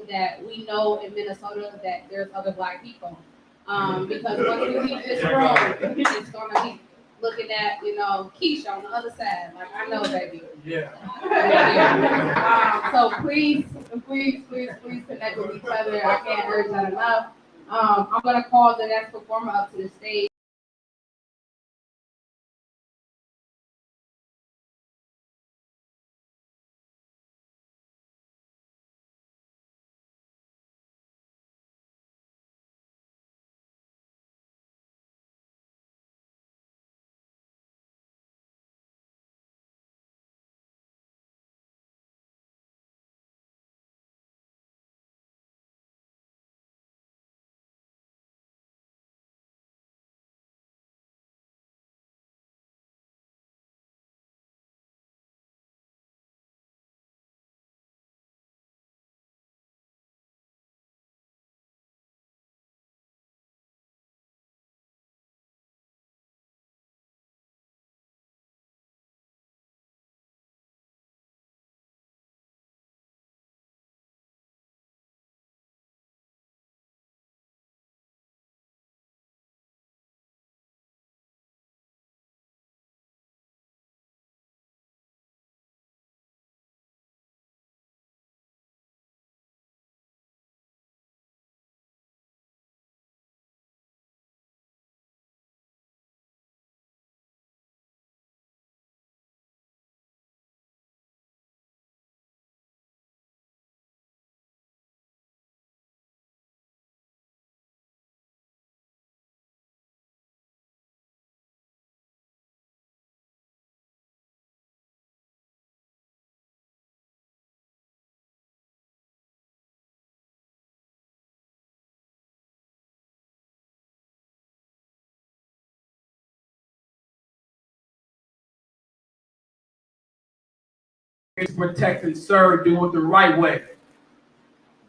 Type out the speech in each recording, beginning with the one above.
that we know in Minnesota that there's other black people. Because once we leave this room, it's gonna be looking at, Keisha on the other side. Like, I know, baby. Yeah. So please connect with each other. I can't urge that enough. I'm gonna call the next performer up to the stage. Protect and serve, do it the right way.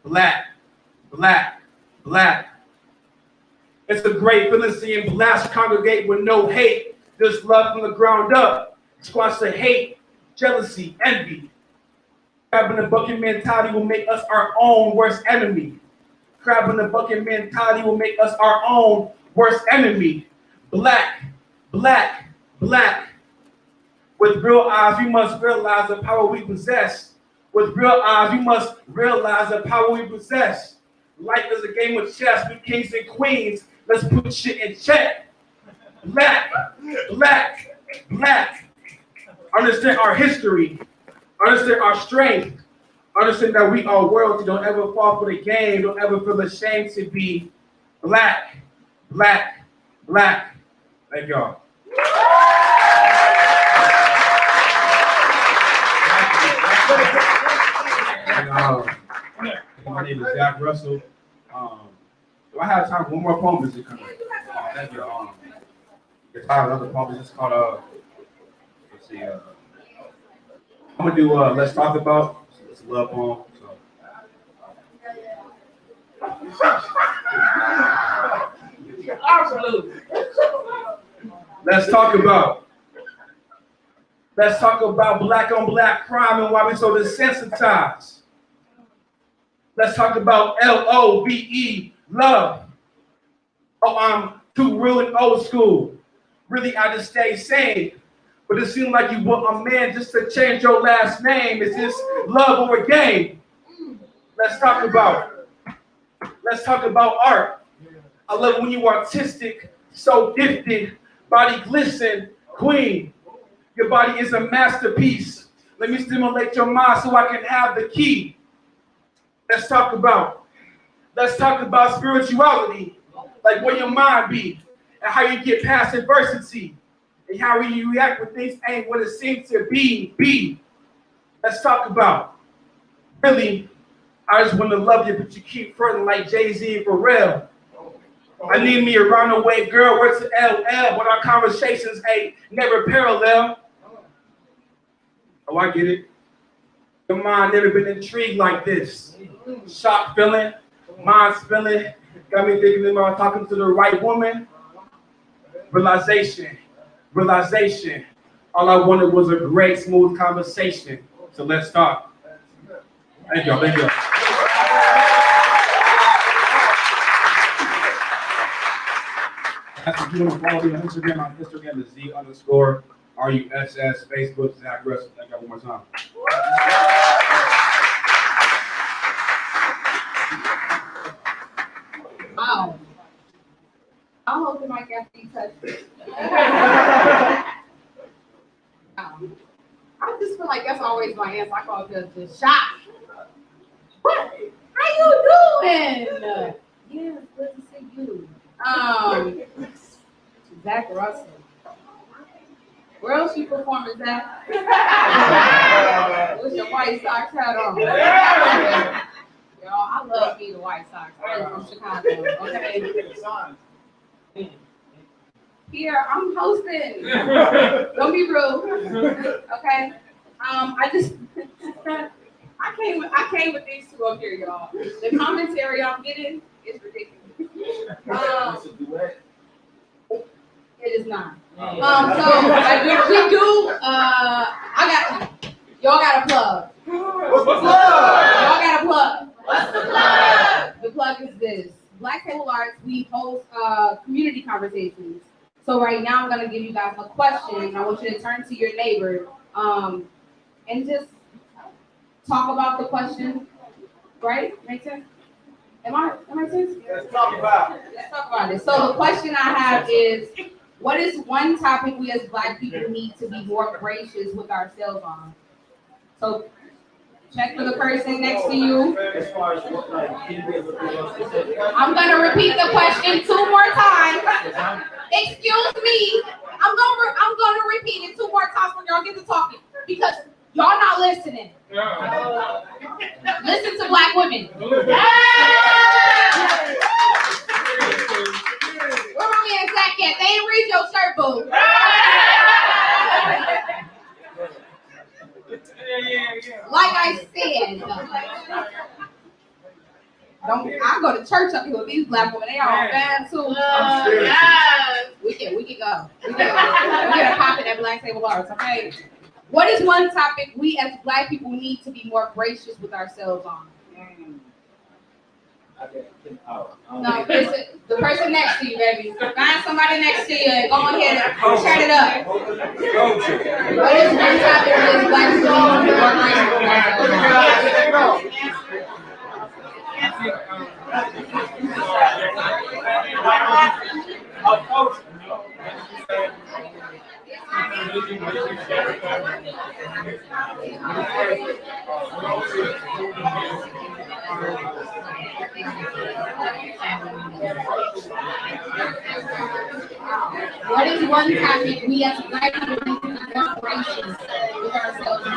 Black, black, black. It's a great feeling seeing blacks congregate with no hate, just love from the ground up. Squash the hate, jealousy, envy. Crab in the bucket mentality will make us our own worst enemy. Crab in the bucket mentality will make us our own worst enemy. Black, black, black. With real eyes, we must realize the power we possess. With real eyes, we must realize the power we possess. Life is a game of chess with kings and queens. Let's put shit in check. Black, black, black. Understand our history. Understand our strength. Understand that we are royalty. Don't ever fall for the game. Don't ever feel ashamed to be black, black, black. Thank y'all. My name is Jack Russell. Do I have time for one more poem? Is it coming? Thank you. It's tired of other poems. It's called let's see. I'm gonna do Let's Talk About. It's a love poem. Absolutely. Let's talk about. Let's talk about black on black crime and why we're so desensitized. Let's talk about LOVE, love. Oh, I'm too real and old school. Really, I just stay sane. But it seems like you want a man just to change your last name. Is this love or a game? Let's talk about it. Let's talk about art. I love when you're artistic, so gifted, body glisten, queen. Your body is a masterpiece. Let me stimulate your mind so I can have the key. Let's talk about spirituality, like where your mind be, and how you get past adversity, and how you react when things ain't what it seems to be. Let's talk about, really, I just want to love you, but you keep fronting like Jay-Z and Pharrell. I need me a runaway girl, where's the LL, but our conversations ain't never parallel. Oh, I get it. Your mind never been intrigued like this. Shock feeling, mind spilling, got me thinking about talking to the right woman. Realization. All I wanted was a great, smooth conversation. So let's talk. Thank y'all. If you want to follow me on Instagram is Z_RUSS. Facebook, Zach Russell. Thank you one more time. Wow. I'll hold the mic after you touch it. I just feel like that's always my answer. I call it the shot. What? How you doing? Yeah, good to see you. Zach Russell. Where else you performing, Zach? With your White Sox hat on. Y'all, I love me the White Sox. I'm from Chicago. Okay. Here, I'm hosting. Don't be rude. Okay. I came with these two up here, y'all. The commentary I'm getting is ridiculous. It is not. Y'all got a plug. What's the plug? Y'all got a plug. What's the plug? The plug is this. Black Table Arts, we host community conversations. So right now I'm gonna give you guys a question. I want you to turn to your neighbor and just talk about the question. Right? Make sense? Am I make sense? Let's talk about it. Let's talk about it. So the question I have is, what is one topic we as Black people need to be more gracious with ourselves on? So check for the person next to you. As far as what, like, can you be able to be more specific? I'm gonna repeat the question 2 more times. Excuse me. I'm gonna repeat it 2 more times when y'all get to talking because y'all not listening. Listen to Black women. Where my man Zach at? They didn't read your shirt, boo. Like I said, I go to church up here with these Black women. They all bad too. We can go. We get a pop in at Black Table Arts, okay? What is one topic we as Black people need to be more gracious with ourselves on? No, the person next to you, baby. Find somebody next to you and go ahead and turn it up. What is one topic we as Black people need to be more gracious with ourselves What is one topic we as Black people need to be more gracious with ourselves on?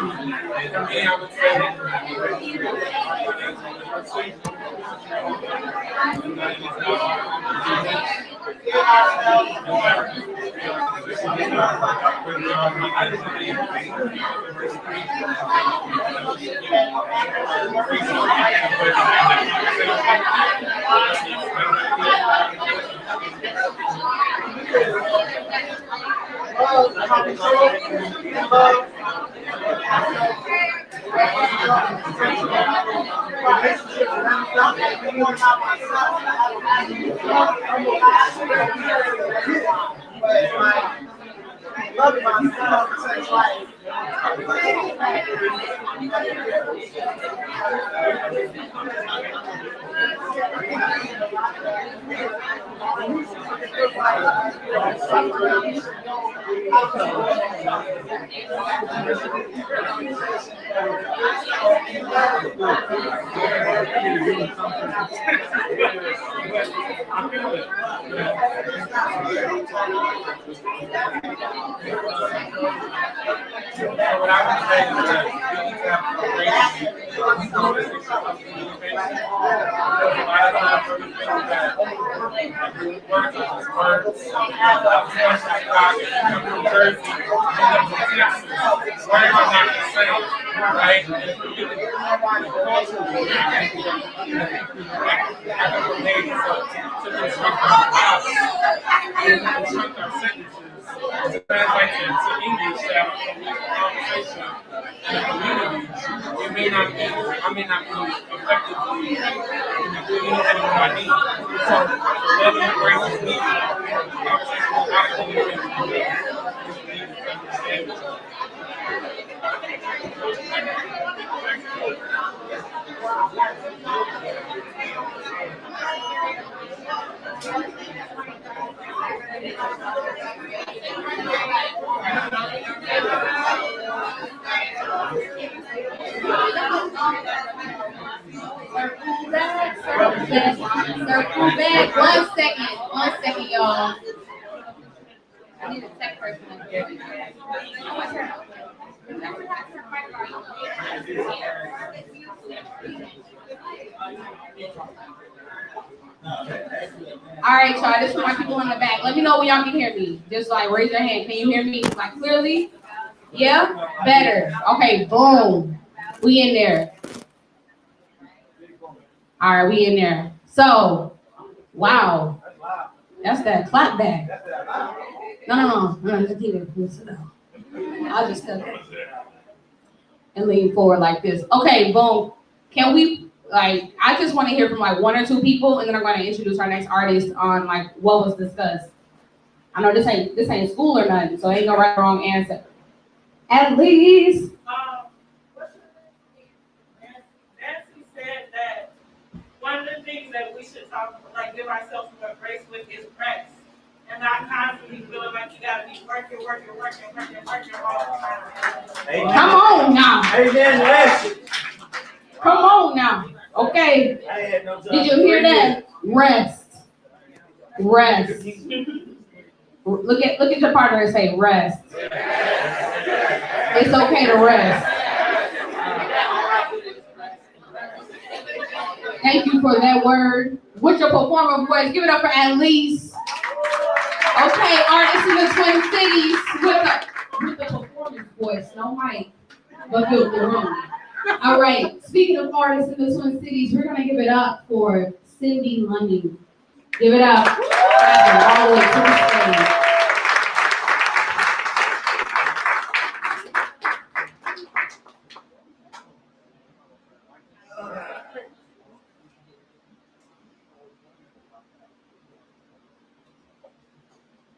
Loving myself, it's like I may not be effectively doing anything I need. So, letting the grace is needed. Circle back, circle back, circle back. 1 second, 1 second, y'all. I need a tech person up here. All right, y'all. This is for my people in the back. Let me know when y'all can hear me. Just like raise your hand. Can you hear me like clearly? Yeah? Better. Okay, boom. We in there. All right, we in there. So, wow. That's that clap back. No, just keep it. Sit down. I'll just cut it and lean forward like this. Okay, boom. Can we, like, I just want to hear from like 1 or 2 people, and then I'm going to introduce our next artist on like what was discussed. I know this ain't school or nothing, so ain't no right or wrong answer. At least. Nancy said that one of the things that we should give ourselves more grace with is rest. And not constantly feeling like you gotta be working all the time. Come on now. Amen. Rest. Come on now. Okay. I ain't had no job. Did you hear that? Rest. Rest. Look at your partner and say rest. It's okay to rest. Thank you for that word. With your performer voice, give it up for Annalise. Okay, artists in the Twin Cities with the performance voice, no mic, but fill the room. All right, speaking of artists in the Twin Cities, we're gonna give it up for Cindy Lundy. Give it up. All the way to the stage.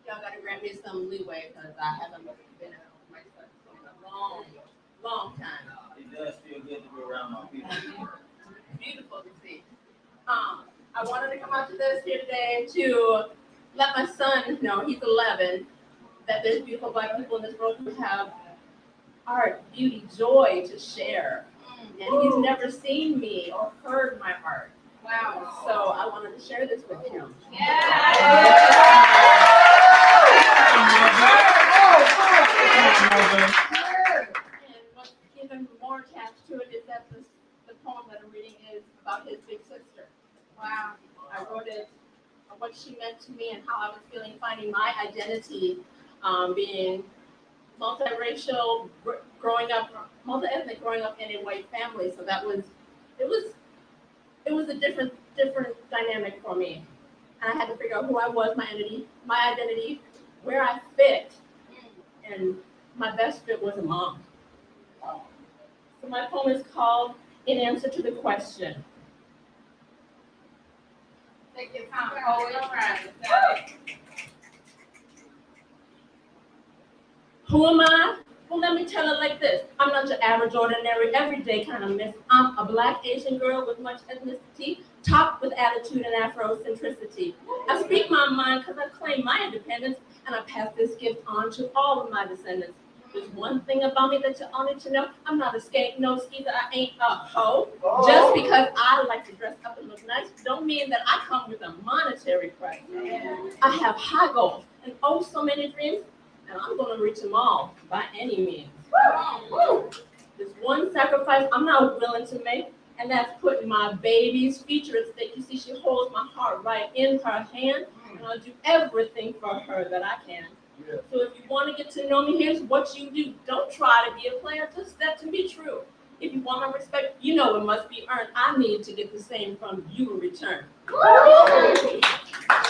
Y'all gotta grant me some leeway because I haven't been out with my son in a long time. It does feel good to be around my people. Beautiful to see. I wanted to come out to this here today to let my son know, he's 11, that there's beautiful Black people in this world who have art, beauty, joy to share. And he's never seen me or heard my art. Wow. So I wanted to share this with him. And what's even more attached to it is that the poem that I'm reading is about his big sister. Wow. I wrote it, what she meant to me and how I was feeling, finding my identity, being multiracial, multi-ethnic, growing up in a white family. So it was a different dynamic for me. And I had to figure out who I was, my identity, where I fit. And my best fit was a mom. So my poem is called In Answer to the Question. Take your time. Oh, it's all right. Who am I? Well, let me tell it like this. I'm not your average, ordinary, everyday kind of miss. I'm a Black Asian girl with much ethnicity, topped with attitude and Afrocentricity. I speak my mind because I claim my independence, and I pass this gift on to all of my descendants. There's one thing about me that you all need to know. I'm not a skank, no skeezer, I ain't a hoe. Just because I like to dress up and look nice don't mean that I come with a monetary price. I have high goals and oh so many dreams, and I'm gonna reach them all by any means. There's one sacrifice I'm not willing to make, and that's putting my baby's future at stake. You see, she holds my heart right in her hand, and I'll do everything for her that I can. Yeah. So if you want to get to know me, here's what you do. Don't try to be a player, just step to be true. If you want my respect, you know it must be earned. I need to get the same from you in return.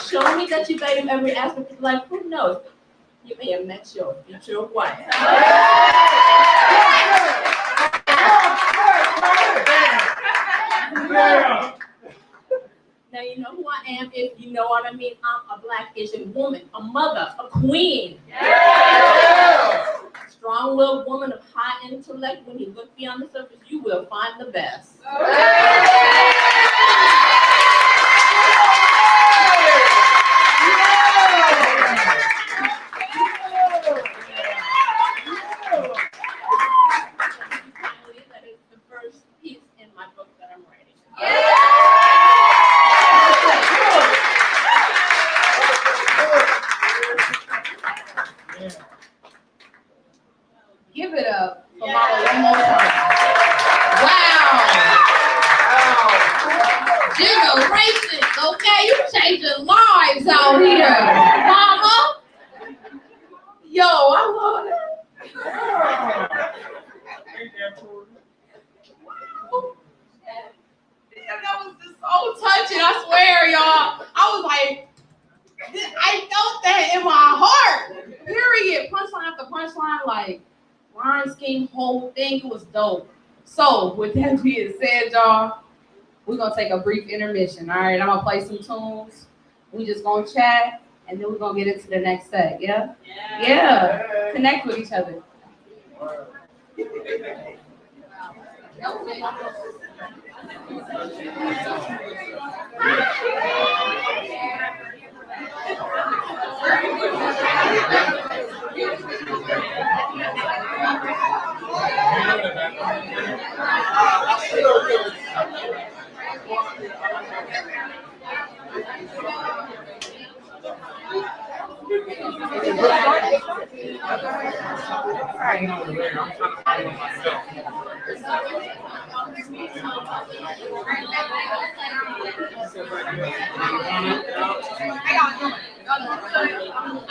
Show me that you value every aspect of life. Who knows? You may have met your future wife. Now you know who I am if you know what I mean. I'm a Black Asian woman, a mother, a queen. Strong-willed woman of high intellect. When you look beyond the surface, you will find the best. That is the first piece in my book that I'm writing. Give it up for Mama one more time. Wow. Generations, okay? You changing lives out here, Mama. Yo, I love that. That was just so touching, I swear, y'all. I was like, I felt that in my heart. Period. Punchline after punchline, like rhyme scheme, whole thing was dope. So with that being said, y'all, we're gonna take a brief intermission. All right, I'm gonna play some tunes. We just gonna chat, and then we're gonna get into the next set. Yeah. Connect with each other. I'm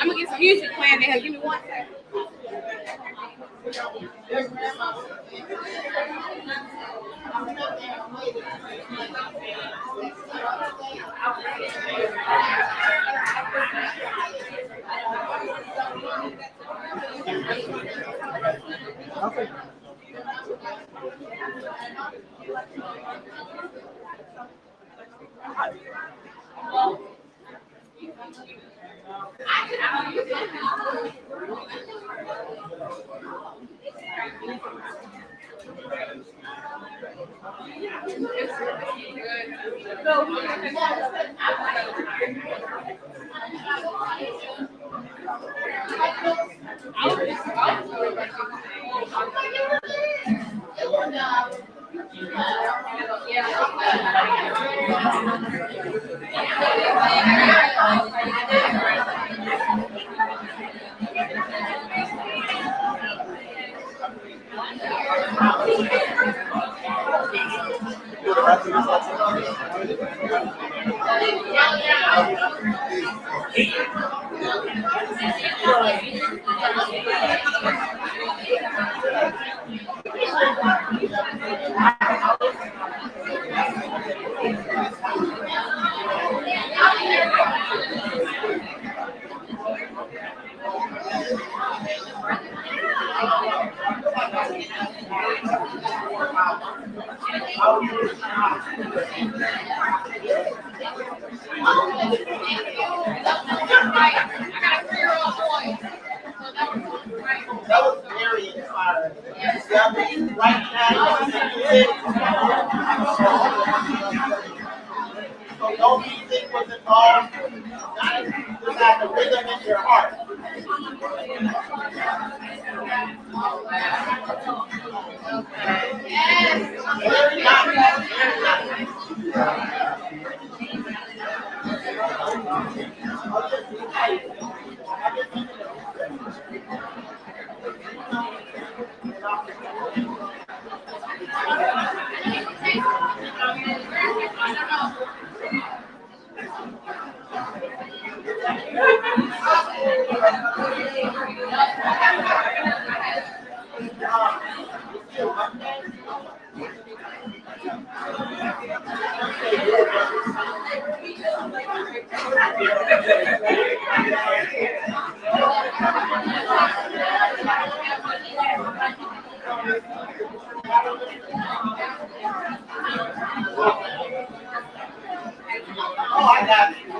gonna get some music playing there. Give me 1 second. That was very inspiring. Right now, so no music was involved. Just have the rhythm in your heart. Very I got you.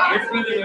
It's really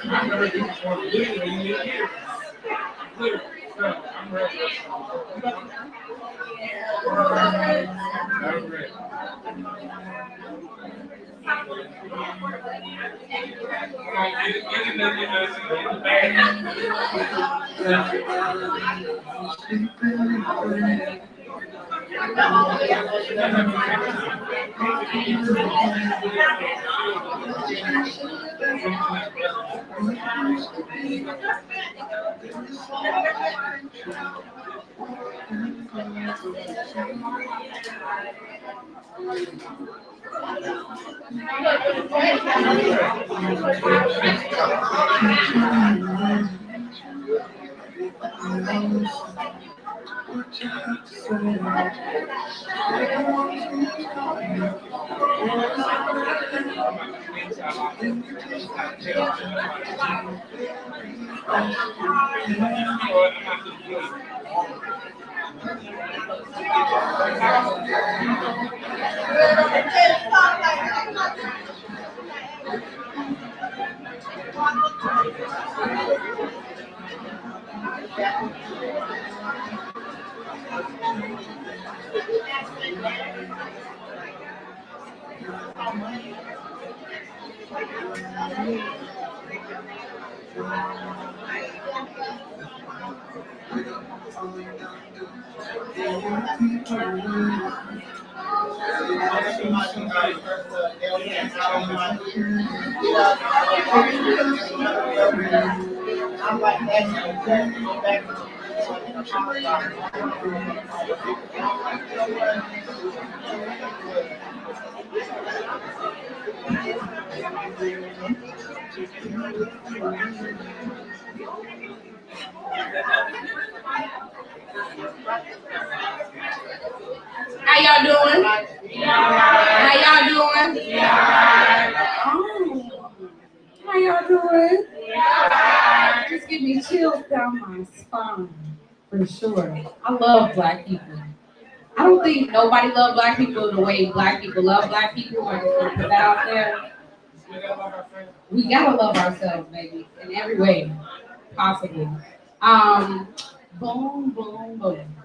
I'm ready for the I'm ready. I'm ready. I'm like, that's go back to How y'all doing? How y'all doing? Oh, how y'all doing? Just give me chills down my spine, for sure. I love black people. I don't think nobody loves black people the way black people love black people. I just want to put that out there. We gotta love ourselves, baby, in every way possible. Boom, boom, boom.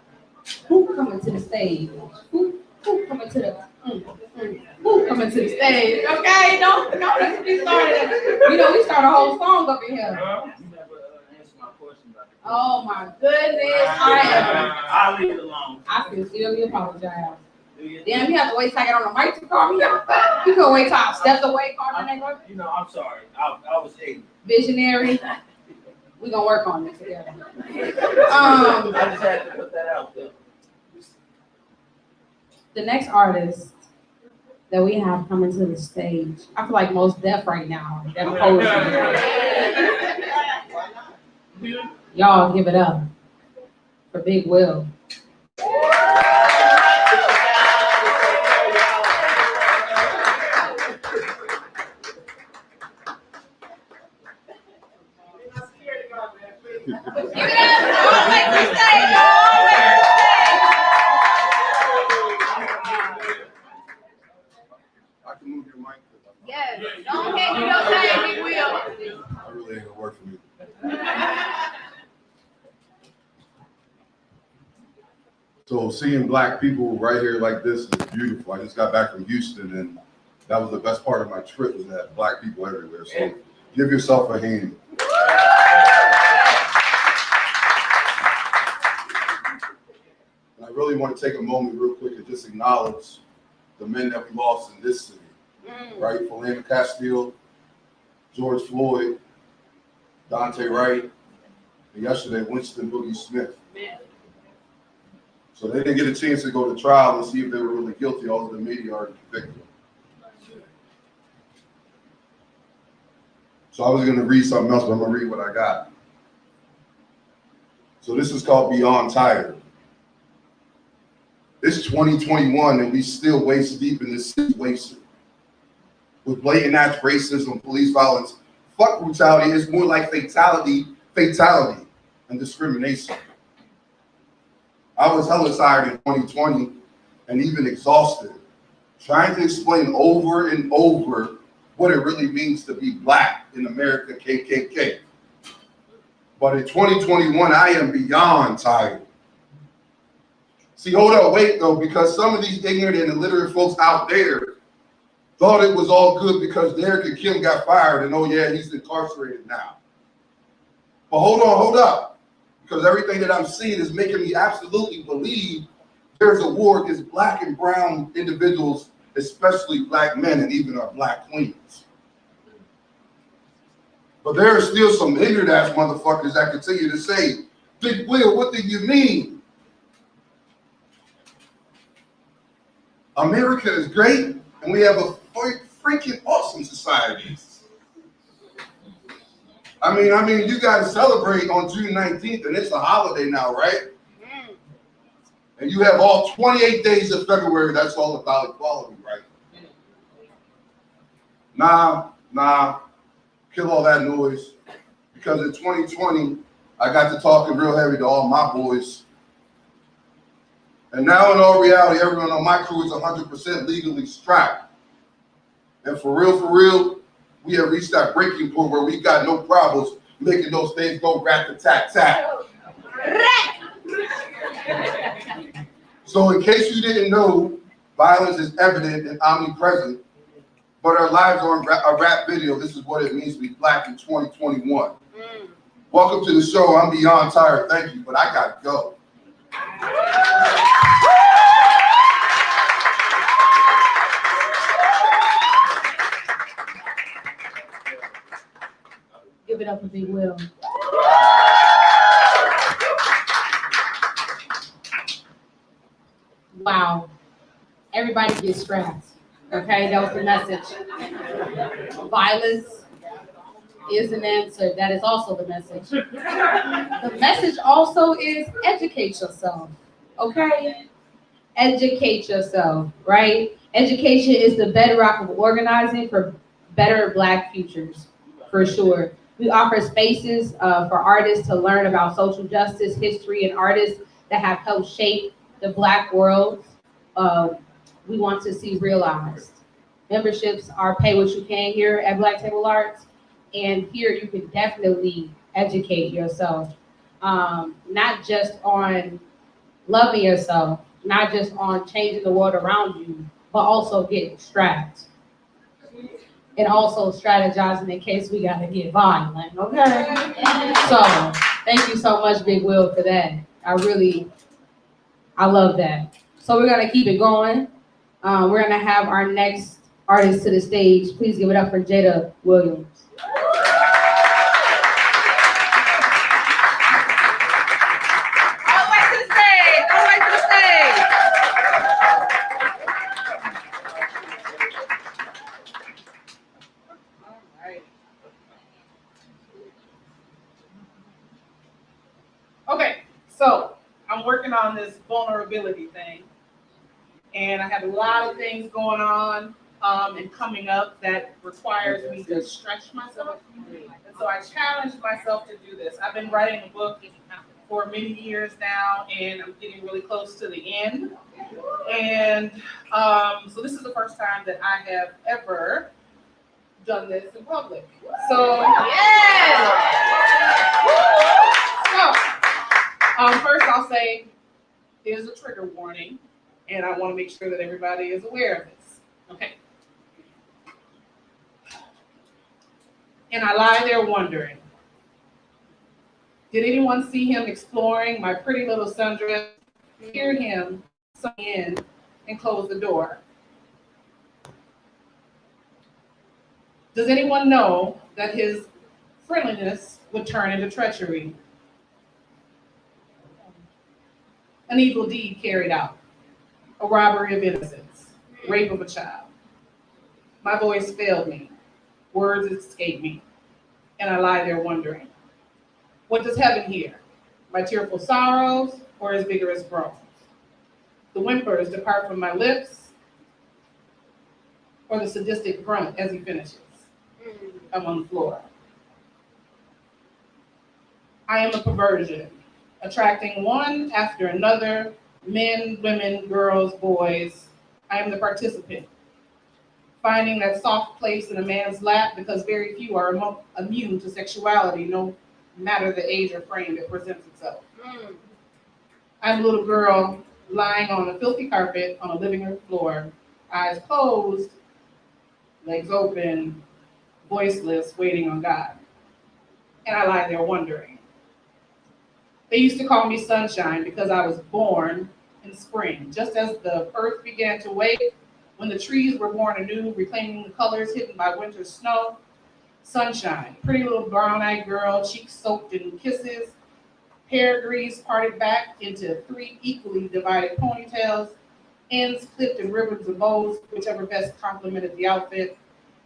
Who coming to the stage? Who coming to the who coming to the stage? Okay, don't let's be started. You know, we start a whole song up in here. Oh my goodness. I'll leave it alone. I sincerely apologize. Damn, you have to wait till I get on the mic to call me up. You can wait till I stepped away, call my name up. You know, I'm sorry. I was ignorant. Visionary. We gonna work on it together. I just had to put that out there. The next artist that we have coming to the stage, I feel like Most Def right now. Them poetry. Y'all give it up for Big Will. I can move your mic. Yes, don't hit me your thing, Big Will. I really ain't gonna work for me. So seeing black people right here like this is beautiful. I just got back from Houston, and that was the best part of my trip, was that black people everywhere. So give yourself a hand. And I really want to take a moment real quick and just acknowledge the men that we lost in this city, right? Philando Castile, George Floyd, Dante Wright, and yesterday Winston Boogie Smith. So they didn't get a chance to go to trial and see if they were really guilty, although the media already convicted them. So I was going to read something else, but I'm going to read what I got. So this is called Beyond Tired. It's 2021 and we still waist deep in this situation. With blatant acts, racism, police violence, fuck brutality, it's more like fatality, and discrimination. I was hella tired in 2020 and even exhausted trying to explain over and over what it really means to be black in America, KKK. But in 2021, I am beyond tired. See, hold up, wait though, because some of these ignorant and illiterate folks out there thought it was all good because Derek and Kim got fired and oh yeah, he's incarcerated now. But hold on, hold up, because everything that I'm seeing is making me absolutely believe there's a war against black and brown individuals, especially black men and even our black queens. But there are still some ignorant ass motherfuckers that continue to say, Big Will, what do you mean? America is great and we have a freaking awesome society. I mean, you guys celebrate on June 19th and it's a holiday now, right? And you have all 28 days of February, that's all about equality, right? Nah, kill all that noise. Because in 2020, I got to talking real heavy to all my boys. And now in all reality, everyone on my crew is 100% legally strapped. And for real, we have reached that breaking point where we got no problems making those things go rat-a-tat-tat. So in case you didn't know, violence is evident and omnipresent, but our lives are a rap video. This is what it means to be black in 2021. Welcome to the show. I'm beyond tired. Thank you, but I gotta go. Give it up for Big Will. Wow. Everybody get strapped. Okay, that was the message. Violence is an answer. That is also the message. The message also is educate yourself. Okay? Educate yourself, right? Education is the bedrock of organizing for better Black futures, for sure. We offer spaces for artists to learn about social justice, history, and artists that have helped shape the Black world we want to see realized. Memberships are pay what you can here at Black Table Arts, and here you can definitely educate yourself, not just on loving yourself, not just on changing the world around you, but also getting strapped. And also strategizing in case we gotta get violent, okay? So, thank you so much, Big Will, for that. I love that. So we're gonna keep it going. We're gonna have our next artist to the stage. Please give it up for Jada Williams. Okay, so I'm working on this vulnerability thing, and I have a lot of things going on and coming up that requires me to stretch myself. And so I challenged myself to do this. I've been writing a book for many years now, and I'm getting really close to the end. And so this is the first time that I have ever done this in public. So, first I'll say there's a trigger warning, and I want to make sure that everybody is aware of this. Okay. And I lie there wondering, did anyone see him exploring my pretty little sundress, hear him in, and close the door? Does anyone know that his friendliness would turn into treachery? An evil deed carried out, a robbery of innocence, rape of a child. My voice failed me, words escaped me, and I lie there wondering, what does heaven hear? My tearful sorrows or his vigorous groans? The whimpers depart from my lips, or the sadistic grunt as he finishes. I'm on the floor. I am a perversion, attracting one after another, men, women, girls, boys, I am the participant, finding that soft place in a man's lap because very few are immune to sexuality, no matter the age or frame it presents itself. I'm a little girl lying on a filthy carpet on a living room floor, eyes closed, legs open, voiceless, waiting on God. And I lie there wondering. They used to call me sunshine because I was born in spring, just as the earth began to wake, when the trees were born anew, reclaiming the colors hidden by winter's snow. Sunshine, pretty little brown-eyed girl, cheeks soaked in kisses, hair greased, parted back into 3 equally divided ponytails, ends clipped in ribbons and bows, whichever best complemented the outfit.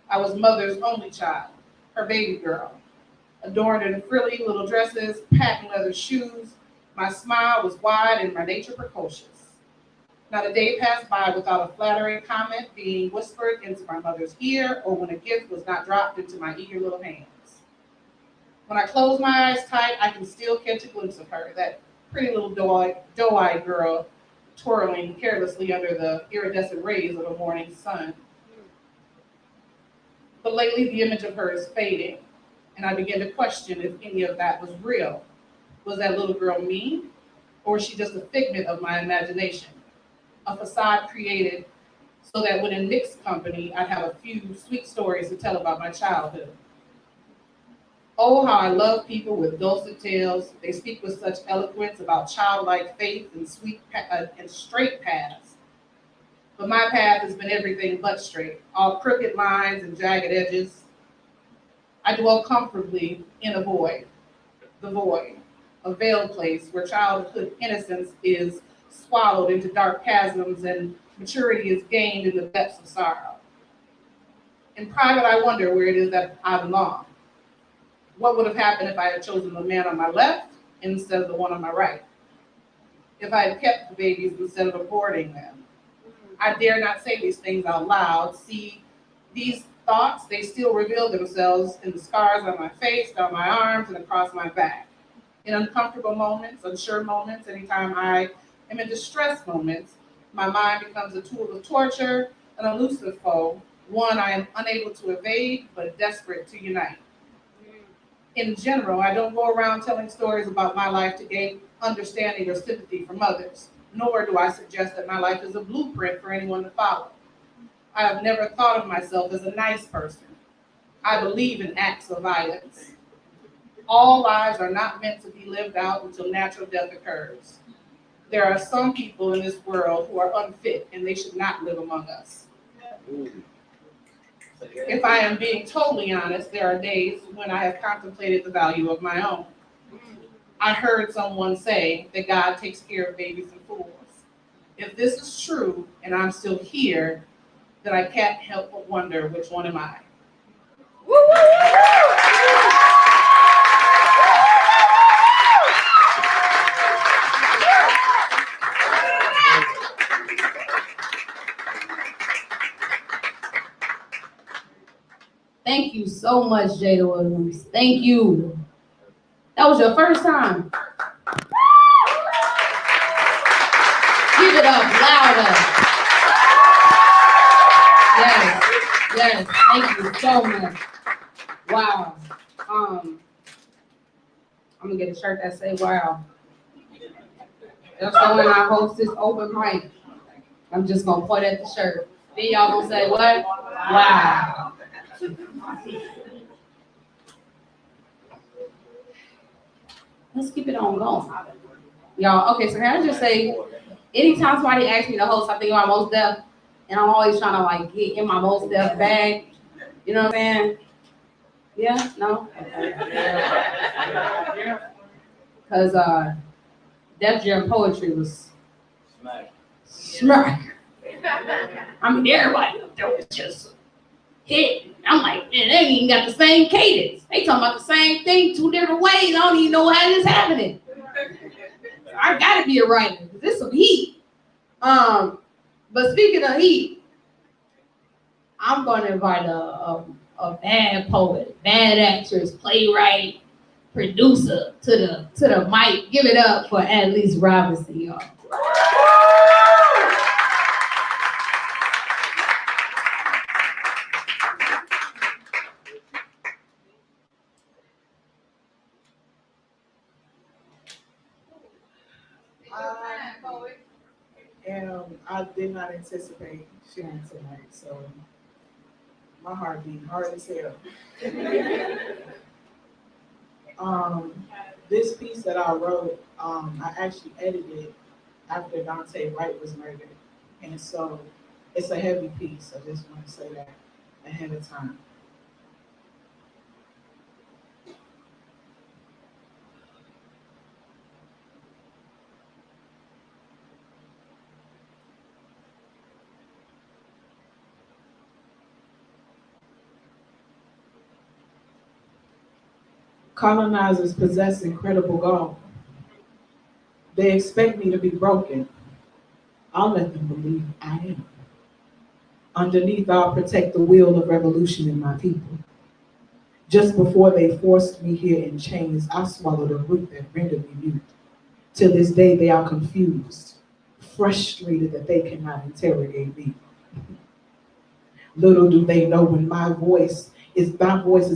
I was mother's only child, her baby girl, adorned in frilly little dresses, patent leather shoes. My smile was wide and my nature precocious. Not a day passed by without a flattering comment being whispered into my mother's ear, or when a gift was not dropped into my eager little hands. When I close my eyes tight, I can still catch a glimpse of her, that pretty little doe-eyed girl twirling carelessly under the iridescent rays of a morning sun. But lately, the image of her is fading, and I begin to question if any of that was real. Was that little girl me, or was she just a figment of my imagination? A facade created so that when in mixed company, I'd have a few sweet stories to tell about my childhood. Oh, how I love people with dulcet tales. They speak with such eloquence about childlike faith and and straight paths. But my path has been everything but straight, all crooked lines and jagged edges. I dwell comfortably in a void, the void, a veiled place where childhood innocence is swallowed into dark chasms and maturity is gained in the depths of sorrow. In private, I wonder where it is that I belong. What would have happened if I had chosen the man on my left instead of the one on my right? If I had kept the babies instead of aborting them? I dare not say these things out loud. See, these thoughts, they still reveal themselves in the scars on my face, down my arms, and across my back. In uncomfortable moments, unsure moments, anytime I am in distress moments, my mind becomes a tool of torture, an elusive foe, one I am unable to evade, but desperate to unite. In general, I don't go around telling stories about my life to gain understanding or sympathy from others, nor do I suggest that my life is a blueprint for anyone to follow. I have never thought of myself as a nice person. I believe in acts of violence. All lives are not meant to be lived out until natural death occurs. There are some people in this world who are unfit and they should not live among us. If I am being totally honest, there are days when I have contemplated the value of my own. I heard someone say that God takes care of babies and fools. If this is true and I'm still here, then I can't help but wonder which one am I. Thank you so much, Jada Williams. Thank you. That was your first time. Give it up louder. Yes, thank you so much. Wow. I'm gonna get a shirt that say wow. That's so when I host this open mic, I'm just gonna point at the shirt. Then y'all gonna say what? Wow. Let's keep it on going. Y'all, okay, so can I just say, anytime somebody asks me to host, I think about Most Def, and I'm always trying to like get in my Most Def bag. You know what I'm saying? Yeah? No? Because Def Jam poetry was smack. I mean, everybody was just hit. I'm like, man, they ain't even got the same cadence. They talking about the same thing 2 different ways. I don't even know how this happening. I gotta be a writer. This is some heat. But speaking of heat, I'm gonna invite a bad poet, bad actress, playwright, producer to the mic. Give it up for Annalise Robinson, y'all. I did not anticipate sharing tonight, so my heart beat hard as hell. This piece that I wrote, I actually edited after Dante Wright was murdered. And so it's a heavy piece. I just want to say that ahead of time. Colonizers possess incredible gall. They expect me to be broken. I'll let them believe I am. Underneath, I'll protect the will of revolution in my people. Just before they forced me here in chains, I swallowed a root that rendered me mute. Till this day, they are confused, frustrated that they cannot interrogate me. Little do they know when my voice is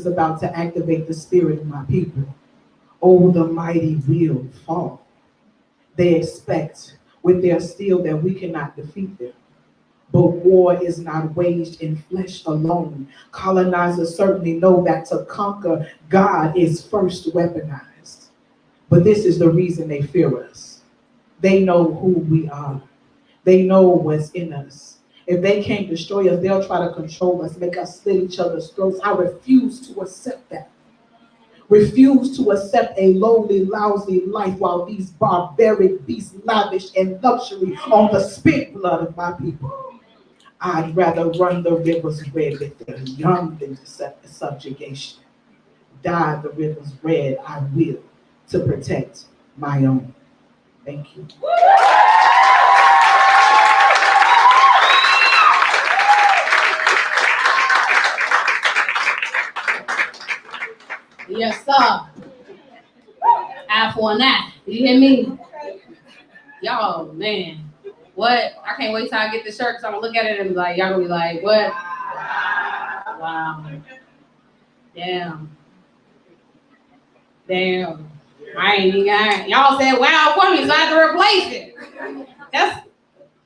about to activate the spirit of my people. Oh, the mighty will fall. They expect with their steel that we cannot defeat them. But war is not waged in flesh alone. Colonizers certainly know that to conquer, God is first weaponized. But this is the reason they fear us. They know who we are. They know what's in us. If they can't destroy us, they'll try to control us, make us slit each other's throats. I refuse to accept that. Refuse to accept a lowly, lousy life while these barbaric beasts lavish in luxury on the spent blood of my people. I'd rather run the rivers red with them young than to subjugation. Dye the rivers red, I will, to protect my own. Thank you. Yes, sir. Eye for an eye. You hear me? Y'all, man. What? I can't wait till I get the shirt because I'm gonna look at it and be like, y'all gonna be like, what? Wow. Damn. Y'all said wow for me, so I have to replace it. That's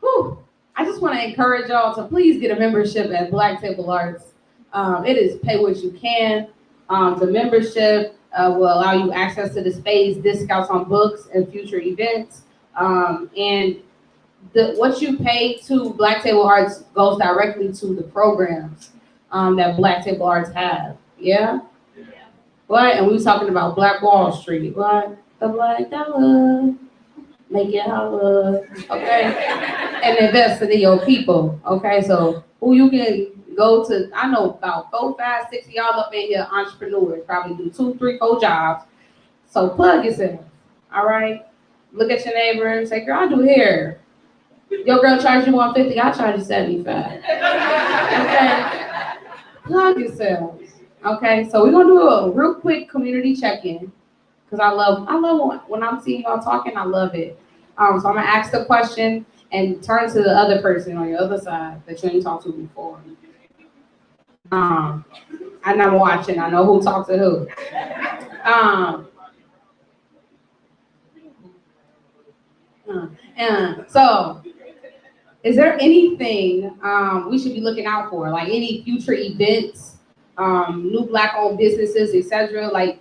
whew. I just want to encourage y'all to please get a membership at Black Table Arts. It is pay what you can. The membership will allow you access to the space, discounts on books and future events. And what you pay to Black Table Arts goes directly to the programs that Black Table Arts have. Yeah? What? And we was talking about Black Wall Street. What? The Black Dollar. Make it holla. Okay? And invest in your people. Okay? So who you can go to, I know about 4, 5, 6 of y'all up in here, entrepreneurs, probably do 2, 3, 4 jobs. So plug yourself. All right? Look at your neighbor and say, girl, I do hair. Your girl charge you $150, I charge you $75. Okay? Plug yourselves. Okay, so we're gonna do a real quick community check-in because I love when I'm seeing y'all talking, I love it. So I'm gonna ask the question and turn to the other person on your other side that you didn't talk to before. And I'm watching, I know who talked to who. So is there anything we should be looking out for, like any future events, new Black-owned businesses, etc.? Like,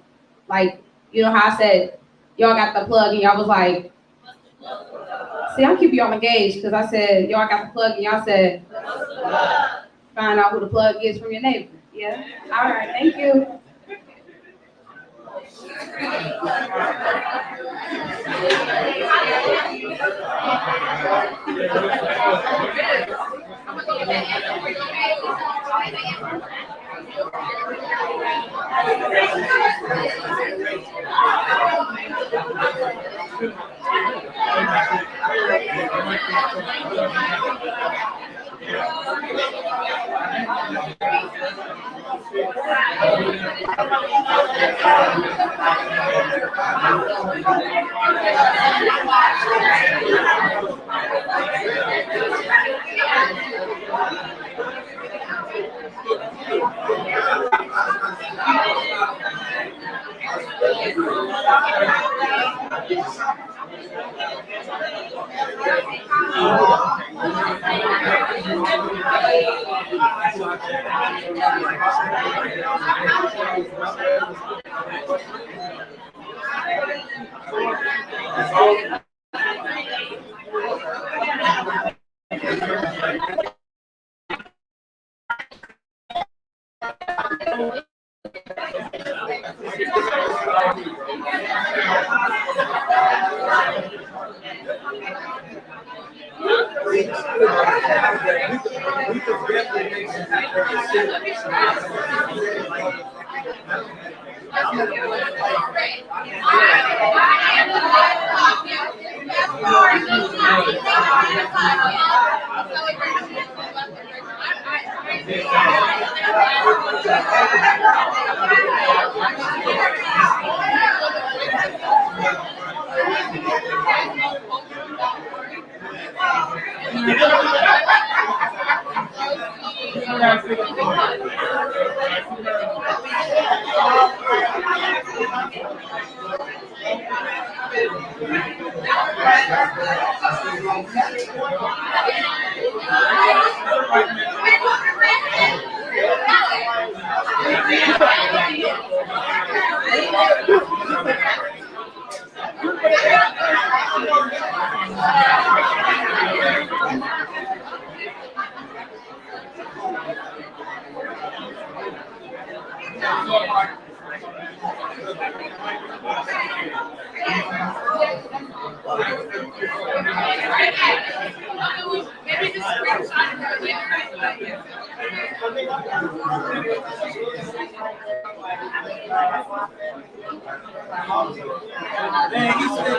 you know how I said, y'all got the plug and y'all was like, see, I'm keeping y'all engaged because I said, y'all got the plug and y'all said, find out who the plug is from your neighbor. Yeah? All right, thank you.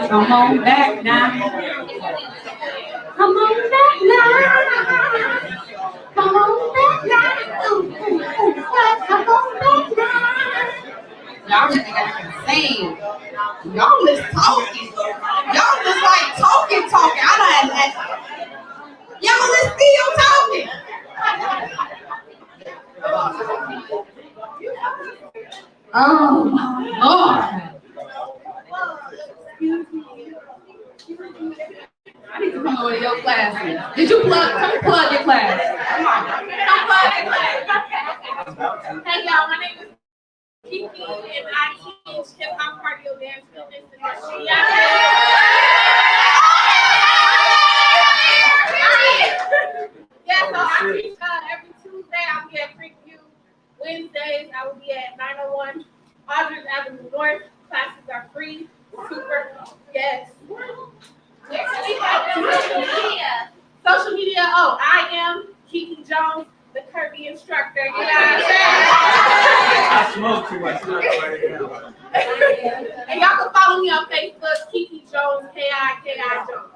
Come on back now. Come on back now. Come on back now. Ooh, ooh, ooh. Come on back now. Y'all really gotta sing. Y'all just talking. Y'all just like talking. Y'all just still talking. Oh my Lord. I need to come over to your classes. Did you come plug your class? Come plug your class. Hey y'all, my name is Kiki and I teach hip hop, cardio, dance, fitness, and nutrition. Yeah, so I teach every Tuesday. I'll be at Creekview. Wednesdays I will be at 901 Aldridge Avenue North. Classes are free. Super. Yes. Social media. Oh, I am Kiki Jones, the Kirby instructor. You know what I'm saying? I smoke too much right now. And y'all can follow me on Facebook, Kiki Jones, K-I Jones.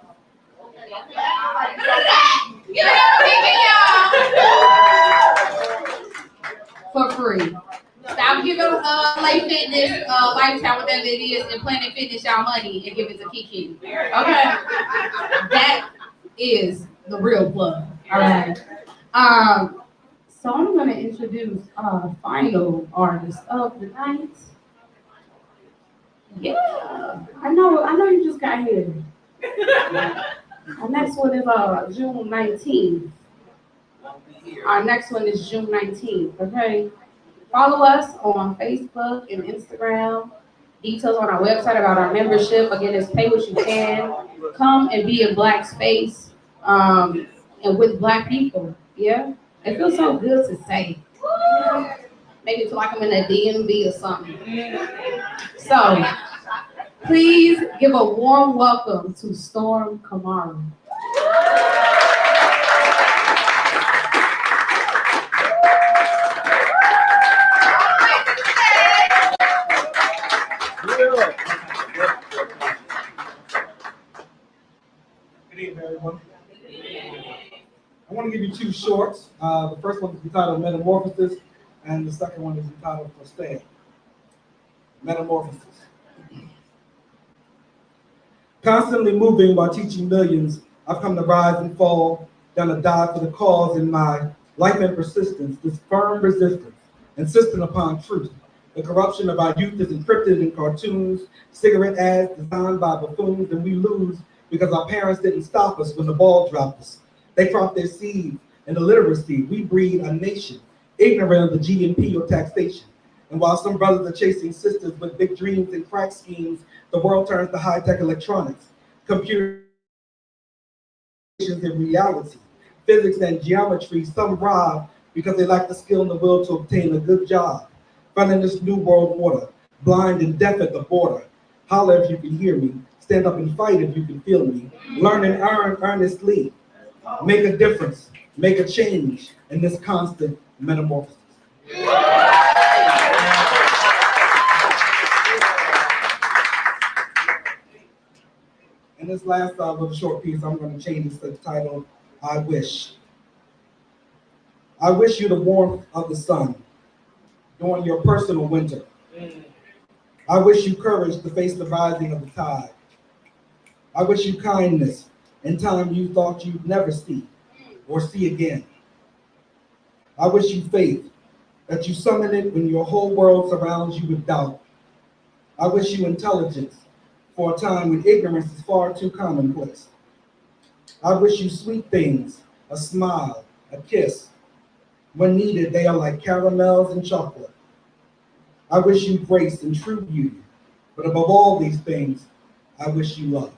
For free. Stop giving Life Fitness, Lifetime, whatever it is, and Planet Fitness y'all money and give it to Kiki. Okay? That is the real plug. All right. So I'm going to introduce our final artist of the night. Yeah, I know you just got here. Our next one is June 19th. Our next one is June 19th, okay? Follow us on Facebook and Instagram. Details on our website about our membership. Again, it's pay what you can. Come and be in Black space and with Black people. Yeah? It feels so good to say. Maybe it's like I'm in a DMV or something. So, please give a warm welcome to Storm Kamaru. Good evening, everyone. I want to give you two shorts. The first one is entitled Metamorphosis, and the second one is entitled For Stay. Metamorphosis. Constantly moving while teaching millions, I've come to rise and fall, down to die for the cause in my life and persistence, this firm resistance, insisting upon truth. The corruption of our youth is encrypted in cartoons, cigarette ads designed by buffoons, and we lose because our parents didn't stop us when the ball dropped us. They crop their seeds in illiteracy. We breed a nation ignorant of the GNP or taxation. And while some brothers are chasing sisters with big dreams and crack schemes, the world turns to high-tech electronics, computers and reality, physics and geometry. Some rob because they lack the skill and the will to obtain a good job. Finding this new world order, blind and deaf at the border. Holler if you can hear me. Stand up and fight if you can feel me. Learn and earn earnestly. Make a difference. make a change in this constant metamorphosis. In this last little short piece, I'm going to change this to the title, I Wish. I wish you the warmth of the sun during your personal winter. I wish you courage to face the rising of the tide. I wish you kindness in time you thought you'd never see or see again. I wish you faith, that you summon it when your whole world surrounds you with doubt. I wish you intelligence for a time when ignorance is far too commonplace. I wish you sweet things, a smile, a kiss. When needed, they are like caramels and chocolate. I wish you grace and true beauty, but above all these things, I wish you love.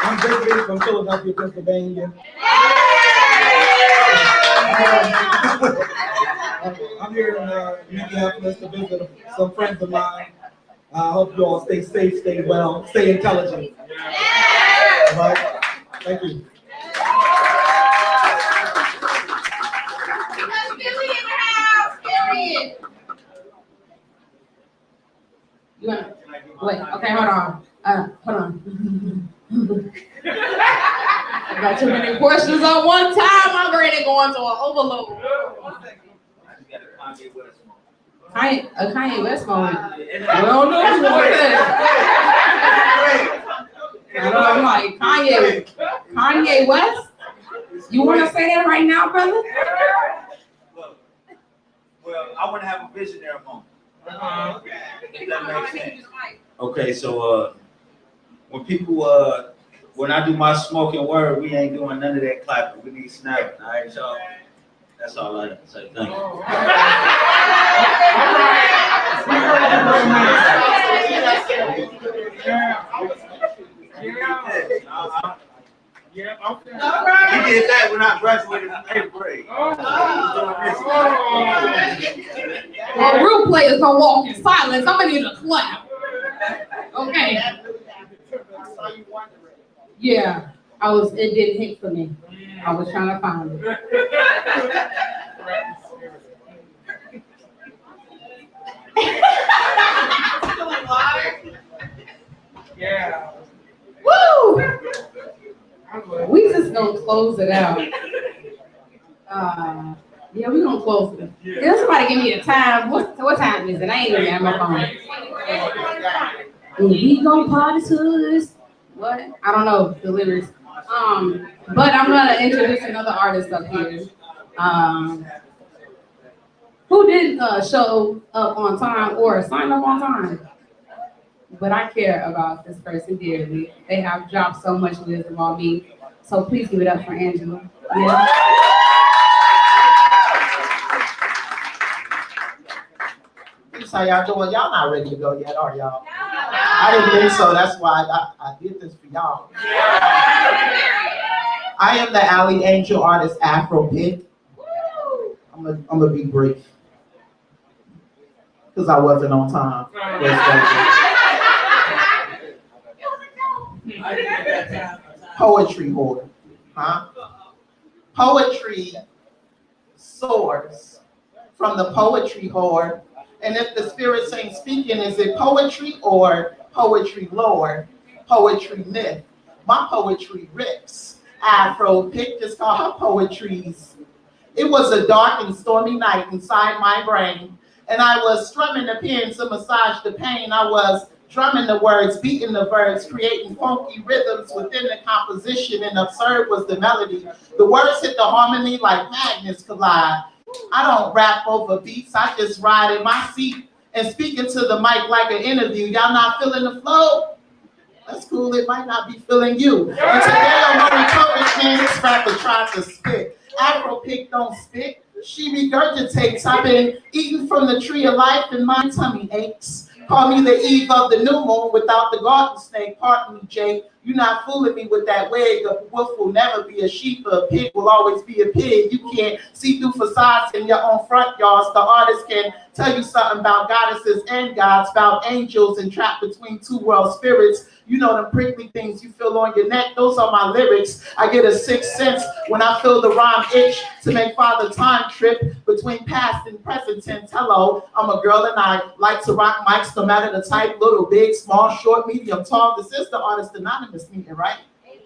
I'm David from Philadelphia, Pennsylvania. I'm here in Minneapolis to visit some friends of mine. I hope you all stay safe, stay well, stay intelligent. All right? Thank you. You wanna, wait, okay, hold on. Hold on. I got too many questions at one time. I'm ready to go into an overload. Kanye West moment. I don't know what's going I know, I'm like, Kanye West? You want to say that right now, brother? Well, I want to have a visionary moment. If that makes sense. Okay, so when people when I do my smoking word, we ain't doing none of that clapping. We need snapping. All right, y'all. That's all I have to say. Thank you. All right. He did that when I graduated from 8th grade. Well, real players don't walk in silence. I'm gonna need a clap. Okay. Yeah, it didn't hit for me. I was trying to find it. Yeah. Woo! We just gonna close it out. Yeah, we gonna close it. Yeah, somebody give me a time. What time is it? I ain't even got my phone. We gonna party to this. What? I don't know the lyrics. But I'm gonna introduce another artist up here. Who didn't show up on time or sign up on time? But I care about this person dearly. They have dropped so much wisdom on me. So please give it up for Angela. Yeah. How y'all doing? Y'all not ready to go yet, are y'all? I didn't think so. That's why I did this for y'all. I am the Alley Angel artist, Afro Pig. I'm gonna be brief because I wasn't on time. Poetry whore, huh? Poetry soars from the poetry whore. And if the spirits ain't speaking, is it poetry or poetry lore, poetry myth? My poetry rips. Afro Pig just called her poetries. It was a dark and stormy night inside my brain, and I was strumming the pen to massage the pain. I was drumming the words, beating the verbs, creating funky rhythms within the composition, and absurd was the melody. The words hit the harmony like magnets collide. I don't rap over beats, I just ride in my seat and speak into the mic like an interview. Y'all not feeling the flow? That's cool, it might not be feeling you. And today I'm on encouragement, this rapper tried to spit. Afro Pig don't spit, she regurgitates. I've been eating from the tree of life and my tummy aches. Call me the eve of the new moon without the garden snake. Pardon me, Jay. You're not fooling me with that wig. A wolf will never be a sheep. A pig will always be a pig. You can't see through facades in your own front yards. The artist can tell you something about goddesses and gods, about angels and trapped between two world spirits. You know them prickly things you feel on your neck. Those are my lyrics. I get a sixth sense when I feel the rhyme itch to make Father Time trip between past and present tense. Hello, I'm a girl and I like to rock mics no matter the type, little, big, small, short, medium, tall. This is the Artist Anonymous meeting, right?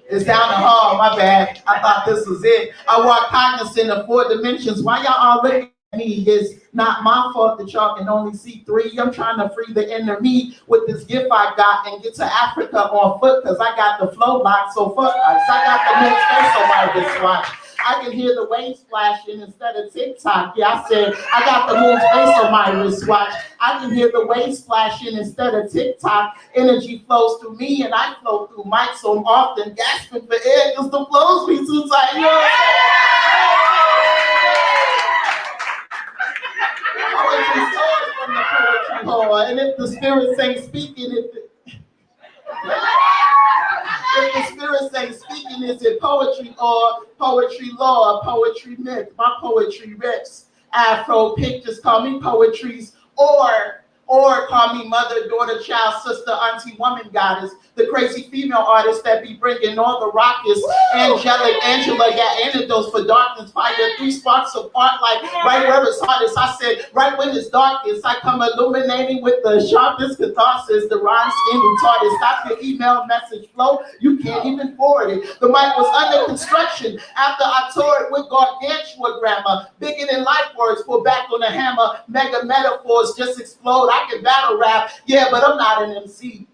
It's down the hall, my bad. I thought this was it. I walk cognizant of 4 dimensions. Why y'all all looking at me? It's not my fault that y'all can only see 3. I'm trying to free the inner me with this gift I got and get to Africa on foot because I got the flow locked. So fuck us. I got the moon space on my wristwatch. I can hear the waves splashing instead of TikTok. Yeah, I said, I got the moon's face on my wristwatch. I can hear the waves splashing instead of TikTok. Energy flows through me and I flow through Mike, so I'm often gasping for air because the flows be too tight. You know what I'm saying? And if the spirits ain't speaking, if the spirits ain't speaking, is it poetry or poetry law or poetry myth? My poetry rips. Afro pictures call me poetries or call me mother, daughter, child, sister, auntie, woman, goddess. The crazy female artist that be bringing all the rockets. Angelic Angela, yeah, antidotes for darkness. Fire 3 sparks of art, like right where it's hardest. I said, right when it's darkest, I come illuminating with the sharpest catharsis. The rhyme scheme retarded. Stop your email message flow. You can't even forward it. The mic was under construction after I tore it with gargantua grammar. Bigger than life words, pull back on the hammer. Mega metaphors just explode. I can battle rap, yeah, but I'm not an MC.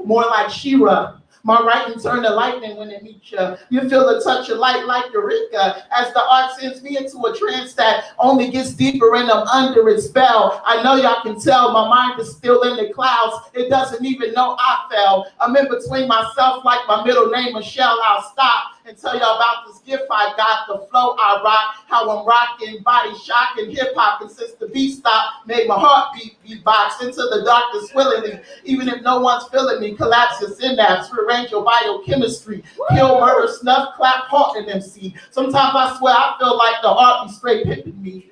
More like She-Ra. My writing turn to lightning when it meets you. You feel a touch of light like Eureka as the art sends me into a trance that only gets deeper and I'm under its spell. I know y'all can tell my mind is still in the clouds. It doesn't even know I fell. I'm in between myself like my middle name, Michelle. I'll stop and tell y'all about this gift I got, the flow I rock, how I'm rocking, body shocking, hip-hop, and since the beat stopped, made my heartbeat beatbox into the darkness willingly, even if no one's feeling me, collapse your synapse, rearrange your biochemistry, kill, murder, snuff, clap, heart, and MC. Sometimes I swear I feel like the art be straight pimping me.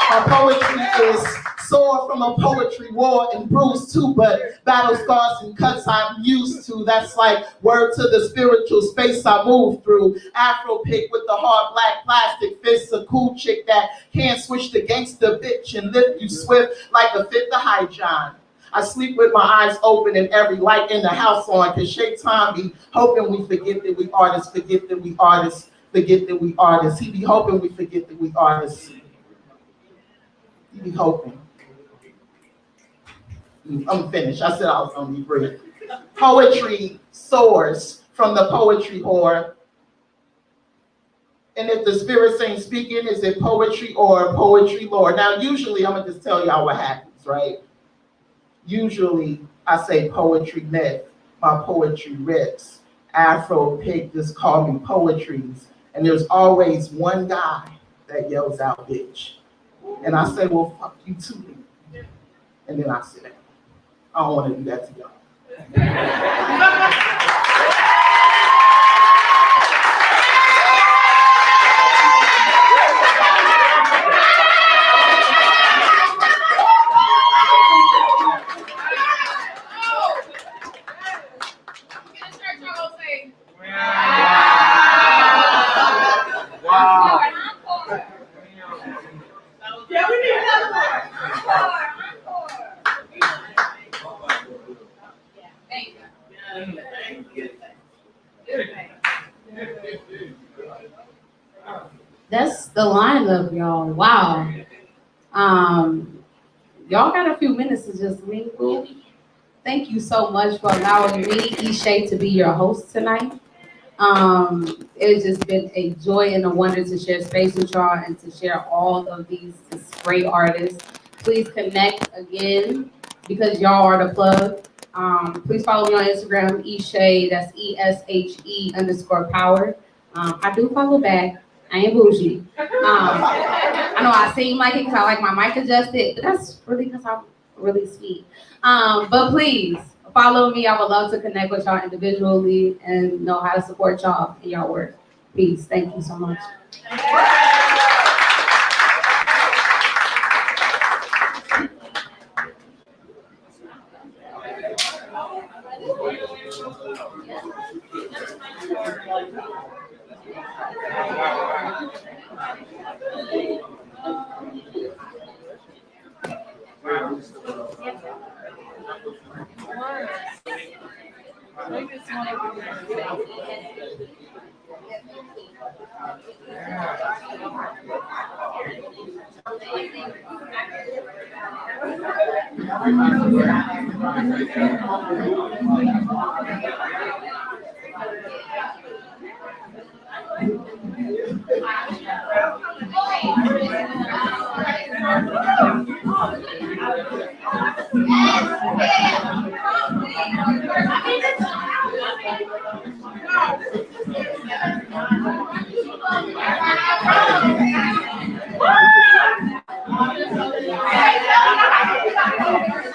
My poetry is sore from a poetry war and bruised too, but battle scars and cuts I'm used to. That's like word to the spiritual space I move through. Afro pick with the hard black plastic fists, a cool chick that can't switch the gangster bitch and lift you swift like a fifth of high John. I sleep with my eyes open and every light in the house on, cause Shake Time be hoping we forget that we artists, forget that we artists, forget that we artists. He be hoping we forget that we artists. He be hoping. I'm finished. I said I was gonna be brief. Poetry soars from the poetry whore. And if the spirits ain't speaking, is it poetry or poetry lore? Now, usually I'm gonna just tell y'all what happens, right? Usually I say poetry myth, my poetry rips. Afro pig just call me poetries. And there's always one guy that yells out, bitch. And I say, well, fuck you too. And then I sit down. I don't want to do that to y'all. Yeah, we need another one. That's the lineup, y'all. Wow. Y'all got a few minutes to just mingle. Thank you so much for allowing me, Ishay, to be your host tonight. It's just been a joy and a wonder to share space with y'all and to share all of these great artists. Please connect again because y'all are the plug. Please follow me on Instagram, Ishay, that's ESHE_power. I do follow back. I ain't bougie. I know I seem like it because I like my mic adjusted, but that's really because I'm really sweet. But please follow me. I would love to connect with y'all individually and know how to support y'all in y'all work. Peace. Thank you so much.